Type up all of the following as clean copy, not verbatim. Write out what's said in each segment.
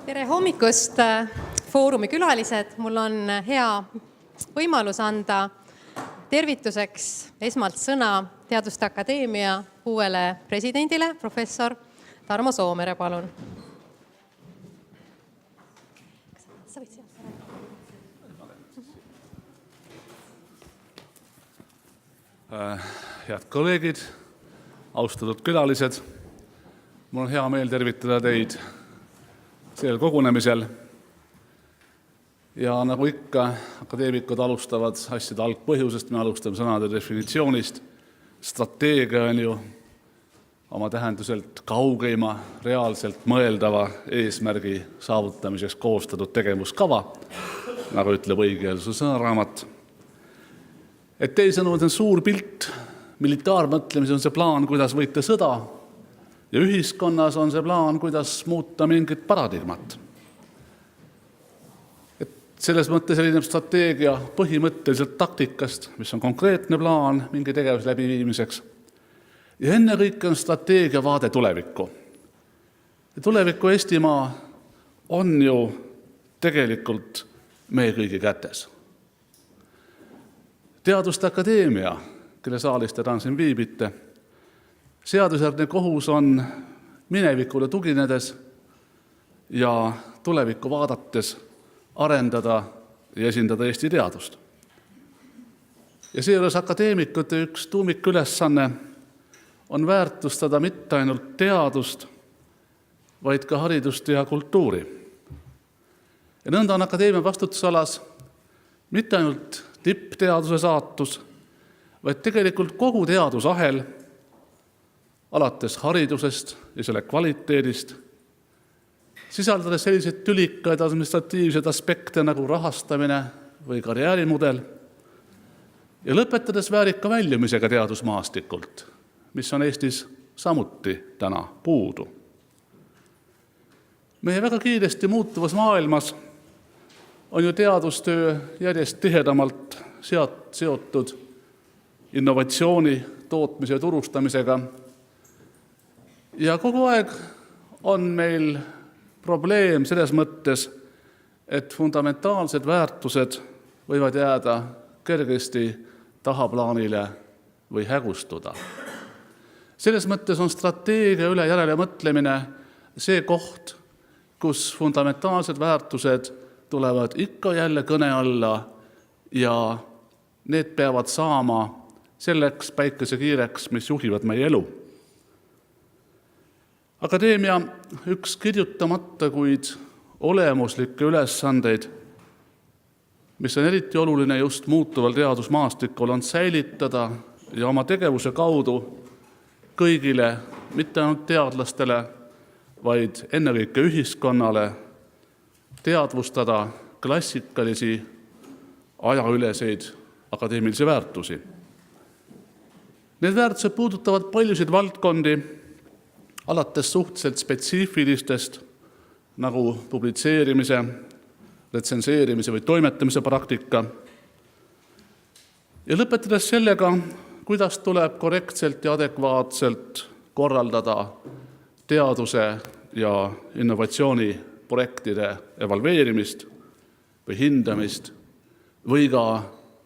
Tere hommikust, foorumi külalised. Mul on hea võimalus anda tervituseks esmalt sõna Teaduste Akadeemia uuele presidendile, professor Tarmo Soomere, palun. Head kolleegid, austatud külalised, mul on hea meel tervitada teid sellel kogunemisel. Ja nagu ikka, akadeemikud alustavad asjade algpõhjusest, me alustame sõnade definitsioonist. Strateegia on ju oma tähenduselt kaugeima, reaalselt mõeldava eesmärgi saavutamiseks koostatud tegevuskava, nagu ütleb õigeelsuse sõnaraamat. Et teisõnu on suur pilt, militaarmõtlemis on see plaan, kuidas võita sõda, ja ühiskonnas on see plaan, kuidas muuta mingit paradigmat. Et selles mõttes elineb strateegia põhimõtteliselt taktikast, mis on konkreetne plaan mingi tegevus läbiviimiseks. Ja ennekõike on strateegia vaade tulevikku. Ja tuleviku Eestimaa on ju tegelikult meie kõigi kätes. Teaduste Akadeemia, kelle saalis te täna siin viibite, seadusjärgne kohus on minevikule tuginedes ja tulevikku vaadates arendada ja esindada Eesti teadust. Ja seejuures akadeemikute üks tuumikülesanne on väärtustada mitte ainult teadust, vaid ka haridust ja kultuuri. Ja nõnda on akadeemia vastutusalas mitte ainult tippteaduse saatus, vaid tegelikult kogu teadusahel, alates haridusest ja selle kvaliteedist, sisaldades selliseid tülikaid administratiivseid aspekte nagu rahastamine või karjäärimudel ja lõpetades väärika väljumisega teadusmaastikult, mis on Eestis samuti täna puudu. Meie väga kiiresti muutuvas maailmas on ju teadustöö järjest tihedamalt seotud innovatsiooni, tootmise ja turustamisega. Ja kogu aeg on meil probleem selles mõttes, et fundamentaalsed väärtused võivad jääda kergesti tahaplaanile või hägustuda. Selles mõttes on strateegia üle järele mõtlemine see koht, kus fundamentaalsed väärtused tulevad ikka jälle kõne alla ja need peavad saama selleks päikesekiireks, mis juhivad meie elu. Akadeemia üks kirjutamata, kuid olemuslikke ülesandeid, mis on eriti oluline just muutuval teadusmaastikul, on säilitada ja oma tegevuse kaudu kõigile, mitte ainult teadlastele, vaid ennekõike ühiskonnale, teadvustada klassikalisi ajaüleseid akadeemilisi väärtusi. Need väärtused puudutavad paljusid valdkondi, alates suhteliselt spetsiifilistest, nagu publitseerimise, retsenseerimise või toimetamise praktika, ja lõpetades sellega, kuidas tuleb korrektselt ja adekvaatselt korraldada teaduse ja innovatsiooni projektide evalveerimist või hindamist või ka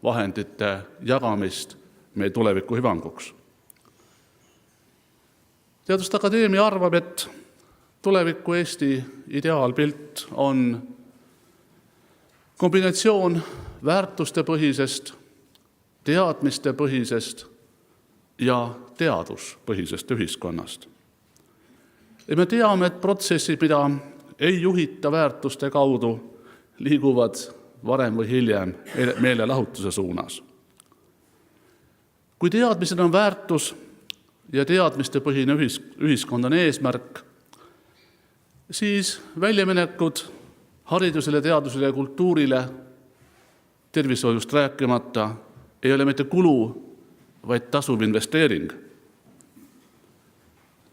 vahendite jagamist meie tuleviku hüvanguks. Teaduste Akadeemia arvab, et tuleviku Eesti ideaalpilt on kombinatsioon väärtustepõhisest, teadmistepõhisest ja teaduspõhisest ühiskonnast. Ja me teame, et protsessid, mida ei juhita väärtuste kaudu, liiguvad varem või hiljem meelelahutuse suunas. Kui teadmised on väärtus ja teadmistepõhine ühiskond on eesmärk, siis väljaminekud haridusele, teadusele ja kultuurile, tervishoiust rääkimata, ei ole mitte kulu, vaid tasuv investeering.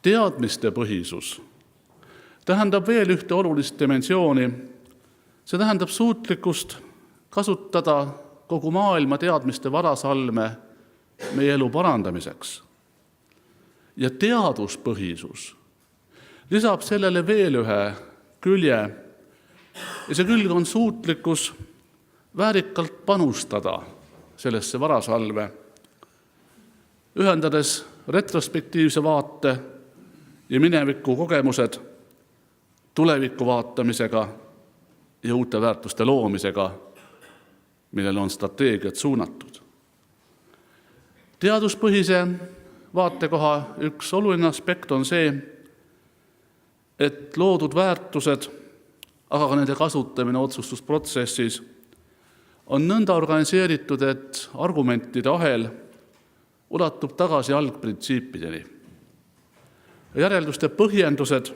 Teadmistepõhisus tähendab veel ühte olulist dimensiooni. See tähendab suutlikkust kasutada kogu maailma teadmiste varasalme meie elu parandamiseks. Ja teaduspõhisus lisab sellele veel ühe külje, Ja see külg on suutlikkus väärikalt panustada sellesse varasalve, ühendades retrospektiivse vaate ja mineviku kogemused tuleviku vaatamisega ja uute väärtuste loomisega, millele on strateegiad suunatud. Teaduspõhise vaatekoha üks oluline aspekt on see, et loodud väärtused, aga ka nende kasutamine otsustusprotsessis on nõnda organiseeritud, et argumentide ahel ulatub tagasi algprintsiipideni. Järelduste põhjendused,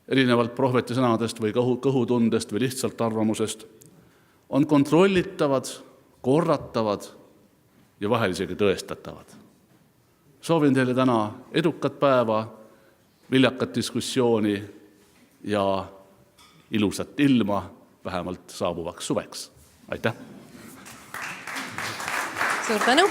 erinevalt prohveti sõnadest või kõhutundest või lihtsalt arvamusest, on kontrollitavad, korratavad ja vahel isegi tõestatavad. Soovin teile täna edukat päeva, viljakat diskussiooni ja ilusat ilma vähemalt saabuvaks suveks. Aitäh! Suur tänu!